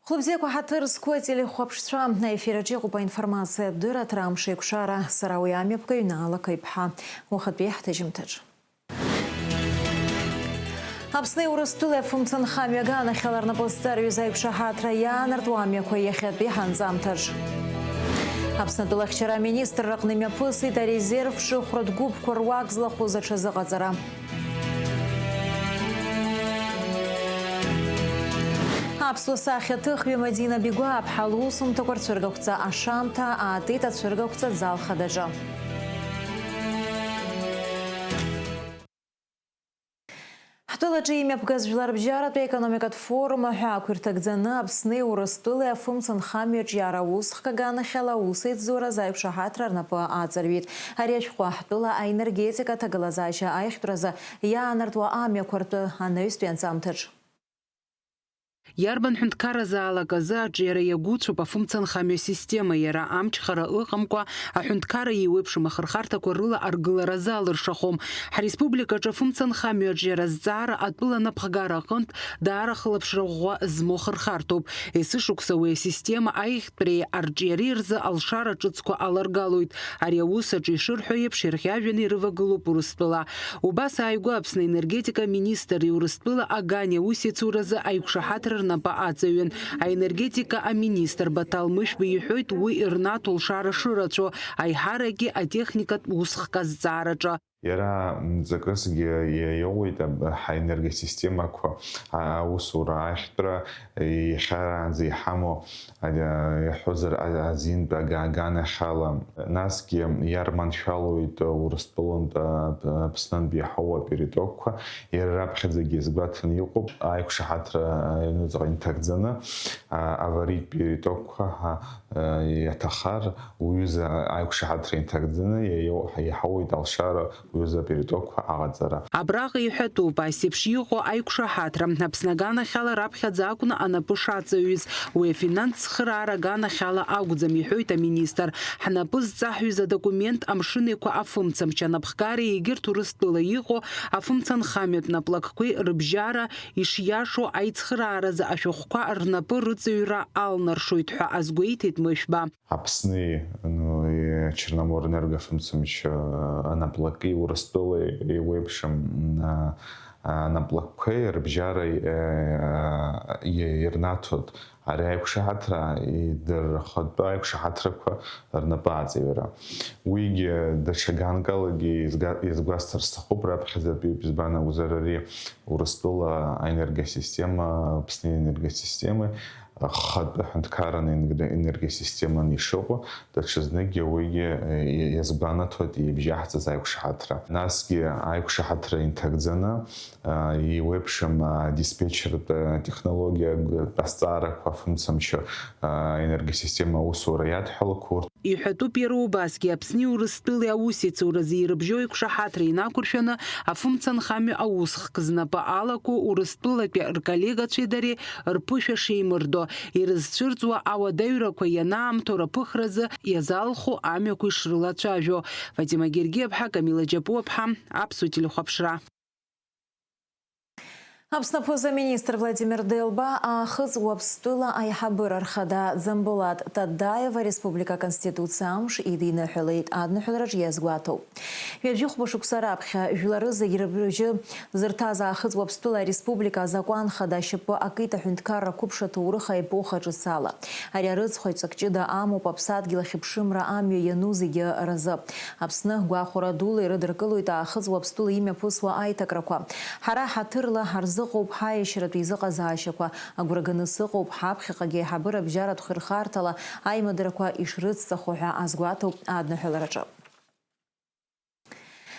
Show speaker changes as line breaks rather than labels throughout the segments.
Хлопзеку хатыр скотили хопштра на эфире по информации дыра трамши кшара сарауями пкаюнала кайпха. Ухат бехтежим тедж. Апсны урыстуле функцион хамягана хеларна постарю зайпша хатра янар дуами коехет бехан замтаж. Апсны дулахчара министр ракными пысы да резерв шухрот губ курвак злаху зачазагазара. Апсу сахьатых Мадина Бигуаб халусум токор цвергавца ашамта, а тыта цвергавца зал хададжа. Хтоладжи имя показжлар бжарат экономикат форума хакуртагдзана апсны урыстулы функцион хамиоч яра усхкагана хела усыт зора зайпша хатрарна по ацарвит. Ареч хтола энергетика тагалазача айхтраза янартва амя курту анаюспен самтадж.
Ярбан хунткара заалаказа джера ягутсу по функцион хамио система яра амчхара ыкамква, а хунткара иуэпшу махархарта курыла аргылара залыр шахом. Республика джа функцион хамио джера зара отбыла на пхагара хунт дара хлопшрагва змохархартоп. Эсышуксауэ система айхтпре арджерирза алшара чуцко аларгалуит. Ариауса джиширхуеп ширхявени рывагылу пурыстыла. Убаса айгуапсна энергетика министр юрыстыла агане усицураза айкшахатр на паацевен, а энергетика а министр баталмыш выехать уи ирнатул шара ширачо, айхараги а техника усхказарача.
Яра закрысги йоуита энергосистема ко усура ахтра и харанзи хамо хузер азин багана хала наски ярман шалуит урстолонд пснан бихава перетокка яра бхадзги згатн юқуб айкшахатра нузгин тагзана аварий перетокка ятахар уюза айкшахатра тагзана яхауит алшара
Абрага юхату пасипшиго айкшахатра напснагана хала рабхадзакуна анапушацаюз уе финанс храра гана хала аугзам юхуйта министр ханапыз захюза документ амшинеку афумцам чанапхкари игер турыстыла его афумцан хамет на плаккой рыбжара ишьяшу айцхрара за афюхка арнапы рыцаюра алнаршуйтха азгуитит мышба.
Апсны Черноморэнерго функцамч анаплаки урыстылы и вебшим на плаккой рыбжарой ернатут аряйкшахатра и дер ходбайкшахатраква арнапазивера. Уиги дершагангалаги из гастарстахупра пхазаби безбана узарари урыстыла энергосистема, псны энергосистемы хад ханткаран энергосистема нишово, дачазнеги уиги язбана тот и бжахца за айкшахатра. Наски айкшахатра интагдзана и вебшим диспетчер технология постарок по функциям энергосистема усура ядхалкур.
И хату первого баски апсни урыстылы аусицы уразир бжой кшахатра инакуршана, а функцион хами аусх кзнапа алаку урыстыла пер коллега цведари рпыша шеймырдо. И разчырцуа ауадайра коянам тора пыхраза язалху амяку шрыла чажо. Фатима Гергебха, Камила Джапопха, апсу телехопшра.
Апснапоза министр Владимир Делба ахыз уапстула айхабыр архада Замбулат Тадаева Республика Конституция амш идина хулейт адны хулраж язгуату. Вежух бушуксарабха жуларыза ербружы зыртаза ахыз уапстула Республика закон хада шипа акита хунткара купша турыха эпоха джисала. Арярыз хойцакчида аму папсад гилахипшимра амю янузиге разы. Апснах гуахурадулы рыдыркылуйта ахыз уапстула имя пусла айтакраква. Хара хатырла харзы قوب حای شرط ایزق زاشکوا اگرگنس قوب حاب خقگی حبر بجارت خرخارتلا ای مدرکوا ایشرت سخوها ازگواتو آدن حلرجا.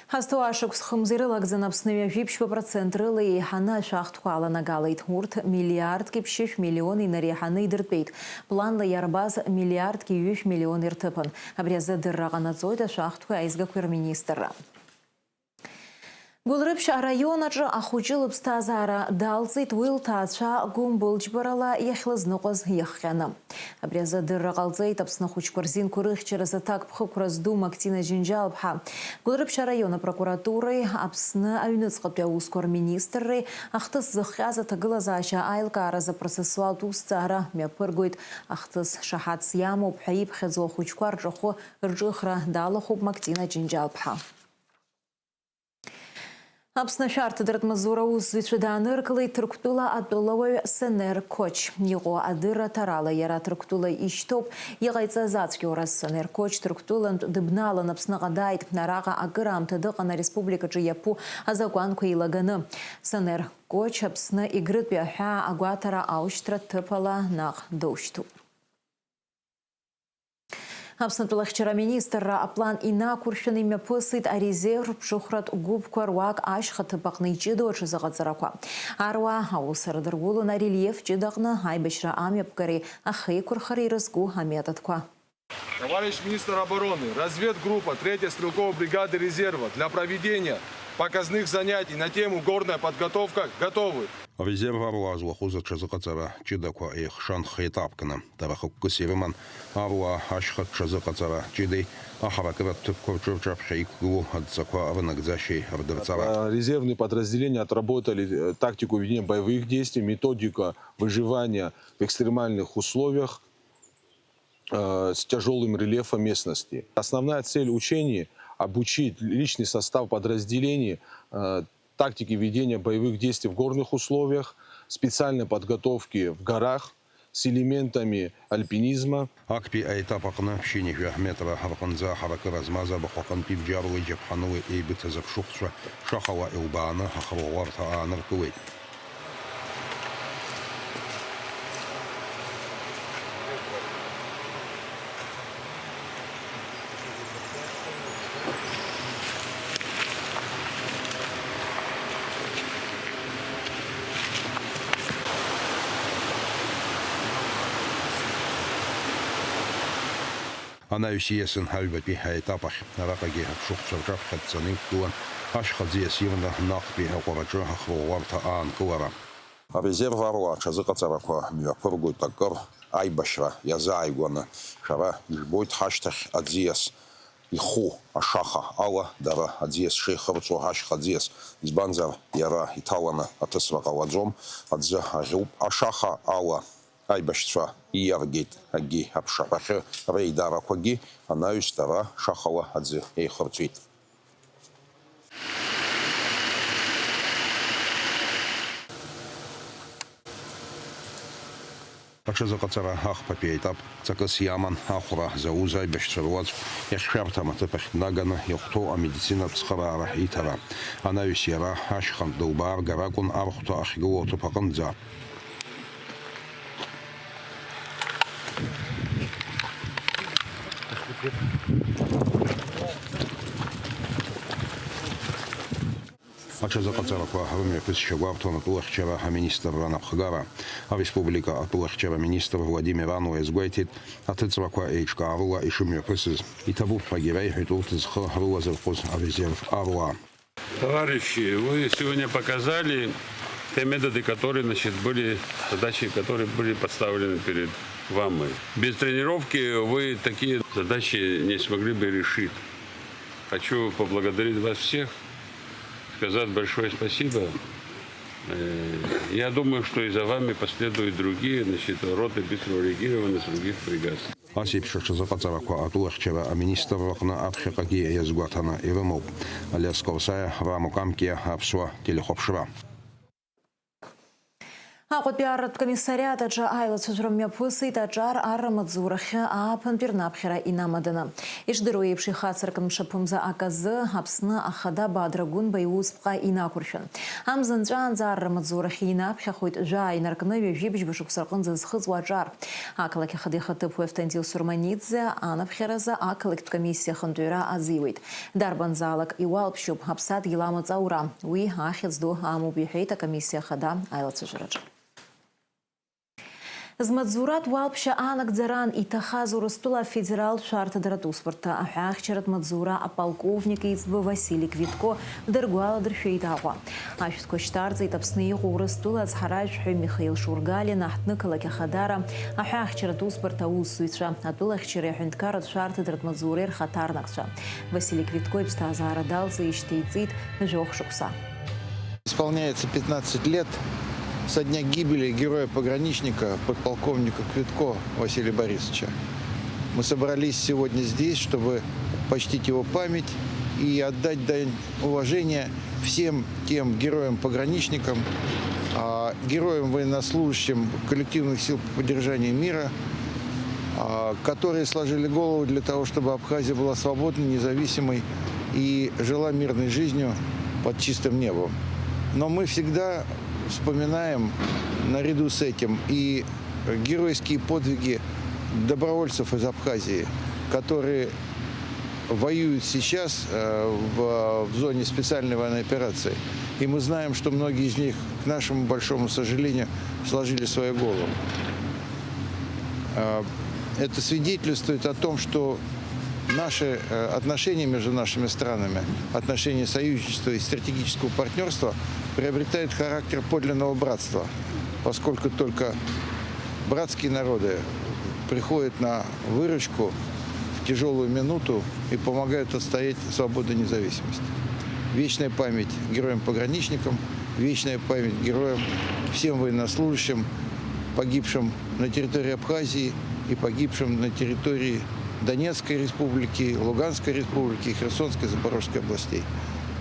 Хастуашек с хмзирылак за напснывя випшпа процентрылы и хана шахтхуала нагалайт хурт миллиард кипшиш миллионы нареханы дырпейт. Планла ярбаз миллиард киюш миллион иртыпан. Абряза дыррагана зойда шахтхуа изгакур министра. Гулрыпш районаҿы ахәыҷы лыԥсҭазаара далҵит уи лҭаацәа гәымбылџьбарала иахьлызныкъәаз иахҟьаны. Абри азы адырра ҟалҵеит Аԥсны ахәыҷқәа рзинқәа рыхьчараз аҭакԥхықәра зду Мактина Џьынџьал-ԥҳа. Гулрыпш араион апрокуратуреи Аԥсны аҩныҵҟатәи аусқәа рминистрреи ахҭыс зыхҟьаз аҭагылазаашьа аилкааразы апроцессуалтә усҭҵаара мҩаԥыргоит. Ахҭыс шаҳаҭс иамоуп ҳәа иԥхьаӡо ахәыҷқәа рҿахәы рҿыхра далахәуп Мактина Џьынџьал-ԥҳа. Аԥсны ашәарҭадыртә маҵзура аусзуҩцәа дааныркылеит Ҭырқәтәыла атәылауаҩ Сенер Коч. Иҟоу адырра ҭарала иара Ҭырқәтәыла ишьҭоуп. Иҟаиҵаз ацәгьоураз Сенер Коч Ҭырқәтәылантә дыбналан Аԥсныҟа дааит. Араҟа акыраамҭа дыҟан ареспубликаҿы иаԥу азакәанқәа еилаганы. Сенер Коч Аԥсны Егрытәи аҳәаа агәаҭара аушьҭра ҭыԥала наҟ доушьҭуп. Аԥснытәы лахьчара аминистрра аплан инақәыршәаны имҩаԥысит арезерв ԥшыхәратә гәыԥқәа руак ашьхаҭыԥ аҟны иҷыдоу аҽазыҟаҵарақәа. Аруаа аус рдыргәылон арельеф ҷыдаҟны аибашьра амҩаԥгареи ахеиқәырхареи ирызку аметодқәа.
Товарищ министр обороны, разведгруппа 3-й стрелковой бригады резерва для проведения показных занятий на тему горная подготовка готовы.
Резерв аруа злахуза ҽазыҟаҵара ҷыдақәа еихшанхеит аԥкны. Дара хықәкыс ирыман аруаа ашьха ҽазыҟаҵара ҷыдеи аҳаракыратә ҭыԥқәа рҿы рҿаԥхьа иқәгылоу адҵақәа рынагӡашьеи рдырҵара.
Резервные подразделения отработали тактику ведения боевых действий, методика выживания в экстремальных условиях с тяжелым рельефом местности. Основная цель учений – обучить личный состав подразделений тактики ведения боевых действий в горных условиях, специальной подготовки в горах с элементами альпинизма.
Акпи этап аҟны ԥшьынҩажәа метра рҟынӡа аҳаракыра змаз абахәаҟынтәи ибџьаруеи џьаԥҳануеи еибыҭаз аԥшыхәцәа шахауа илбааны ахырӷәӷәарҭа ааныркылеит. Анаҩс ииасын аҩбатәи аетап ахь. Араҟагьы аԥшыхәцәа рҿаԥхьа дцаны иқәгылан ашьха ӡиас ирны наҟтәи аҟәараҿы ахырӷәӷәарҭа аанкылара.
Арезерв аруаа аҽазыҟаҵарақәа мҩаԥыргоит акыр аибашьра иазааигәаны. Шәара ижәбоит ҳашьҭахь аӡиас иху ашаха ала дара аӡиас шеихырҵәо ашьха ӡиас. Избанзар иара иҭаланы аҭысра ҟалаӡом. Аӡы аӷьуп. Ашаха ала аибашьцәа ииаргеит акгьы аԥшаҳәахьы реидарақәагьы анаҩс дара шахала аӡы еихырҵәеит.
Аҽазыҟаҵара ахԥатәи аетап ҵакыс иаман ахәра зауз аибашьцәа руаӡәк иахьшәарҭам аҭыԥ ахь днаганы иахәҭоу амедицинатә цхыраара иҭара. Анаҩс иара ашьхантә дылбааргар акәын архәҭа ахьгылоу аҭыԥ аҟынӡа. Аҽазыҟаҵарақәа рымҩаԥысшьа гәарҭон атәылахьчара аминистрра напхгара. Ареспублика атәылахьчара министр Владимир Ануа иазгәеиҭеит аҭыҵрақәа еиҿкаарыла ишымҩаԥысыз. Иҭабуп ҳәагьы реиҳәеит урҭ зхы рылазырҟәыз арезерв аруаа.
Товарищи, вы сегодня показали те методы, которые, были задачи, которые были поставлены перед вами. Без тренировки вы такие задачи не смогли бы решить. Хочу поблагодарить вас всех, сказать большое спасибо. Я думаю, что и за вами последуют другие, роты быстрого реагирования с других бригад.
Асеиԥш аҽазыҟаҵарақәа атәылахьчара аминистрра аҟны аԥхьаҟагьы иазгәаҭаны ирымоуп. Алиас Корсаиа, Рамо Камкиа, Аԥсуа телехәаԥшра.
Аҟәатәи арратә комиссариатаҿы аилацәажәара мҩаԥысит аҿар аррамаҵзурахьы ааԥынтәи рнаԥхьара инамаданы. Ишдыру еиԥш ихацыркын мшаԥымза аказы Аԥсны ахада Бадра Гәынба иусԥҟа инақәыршәын. Амза нҵәаанӡа аррамаҵзурахьы инаԥхьахоит жәаа инаркны ҩажәибжь шықәса рҟынӡа зхыҵуа аҿар. Ақалақь ахада ихаҭыԥ Евтантил Сурманиӡе анаԥхьаразы ақалақьтә комиссиа ахантәаҩра азиуеит. Дарбанзаалак иуалԥшьуп Аԥсадгьыл амаҵ аура. Уи ахьӡ ду амоуп иҳәеит акомиссиа ахада аилацәажәараҿы. Змадзурат уалпша анагдзаран итахаз Урыстула федерал шартадара туспорта ахахчарат Мадзура аполковник избы Василий Квитко дыргуала дырфейтагва. Ашвитко штарца итапсны Урыстула ацхарашху Михаил Шургалин ахтныкала кахадара ахахчарат туспорта усуитша атулахчаре хунткарат шартадарат Мадзурер хатарнакша. Василий Квитко ипстазара далца иштейцит жохшукса.
Исполняется 15 лет со дня гибели героя-пограничника, подполковника Квитко Василия Борисовича. Мы собрались сегодня здесь, чтобы почтить его память и отдать дань уважения всем тем героям-пограничникам, героям-военнослужащим коллективных сил по поддержанию мира, которые сложили голову для того, чтобы Абхазия была свободной, независимой и жила мирной жизнью под чистым небом. Но мы всегда вспоминаем наряду с этим и геройские подвиги добровольцев из Абхазии, которые воюют сейчас в зоне специальной военной операции. И мы знаем, что многие из них, к нашему большому сожалению, сложили свою голову. Это свидетельствует о том, что наши отношения между нашими странами, отношения союзничества и стратегического партнерства приобретают характер подлинного братства, поскольку только братские народы приходят на выручку в тяжелую минуту и помогают отстоять свободу и независимость. Вечная память героям-пограничникам, вечная память героям, всем военнослужащим, погибшим на территории Абхазии и погибшим на территории Донецкой республики, Луганской республики, Херсонской, Запорожской областей,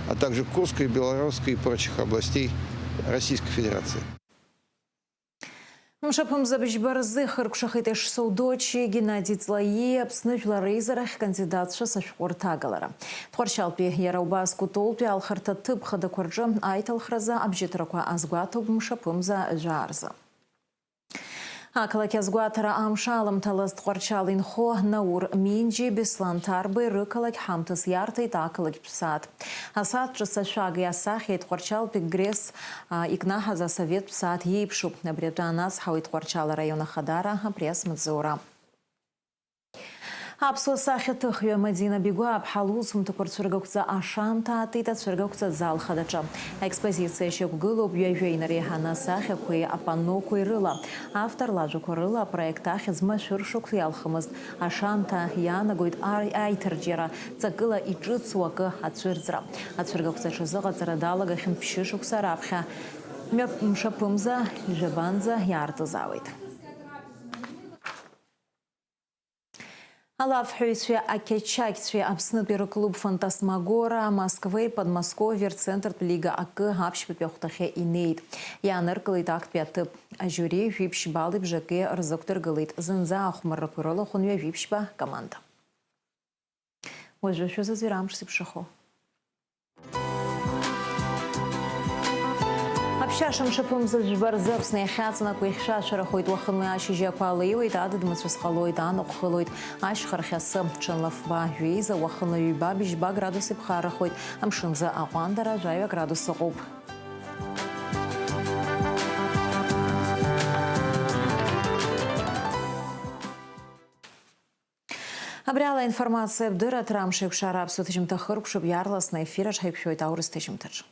а также Курской, Белорусской и прочих областей Российской Федерации.
Мшапым забежбарзы хыркшахитеш саудочи Геннадий Цлае пснуфларейзерах кандидатша сашкортагалара. Тхорчалпи Яраубаску толпи алхарта тып хадакурджа айталхраза абжитраква азгуату мшапым за жарза. Акалак язгуатара амшалам талас тхорчал инхо наур минджи беслан тарбы рыкалак хамтас ярты такалак псат. Асад часа шаг ясах тхорчал пигрес икнаха за совет псат ейпшу. Набрета нас хауи тхорчала района Хадара пресс Мадзура. Апсо сахет хьё Мадина Бегуа абхалусум токорцургокца ашамта тита цургокца зал хадача. Экспозиция шегугылу бьёйвейнари хана сахе куи апанно куирыла. Автор лажу курыла проектах измашур шуксиалхамыз. Ашамта яна гуид айтерджера цагыла и джицуака ацурзра. Ацургокца шызыга царадалага хим пшишукса рабха. Мшапымза жебанза яртызавит. Алав хюйсве акечаксве абсныберы клуб Фантасмагора Москвы Подмосковье центр Лига АК хапшпепехтахе инейт. Яныр кылыт актпятып. Жюри випш балы бжаке рзоктор гылыт. Зынза ахмарра курыла хунве випшба команда. Ой, что за зверам шипшахо. Общашам шапым зажбарзап снехаться куихша шарахойт вахны ашижа палыйт ады дмыцвс халойт анок халойт аш хархясы чанлафба юиза вахны юба бижба градусы бхарахойт амшынза агандара жайва градусы губ. Абряла информация бдыра трамшик шарап сутычым тахырк шуб ярласна эфира шайпшойт аурыстычым тыч.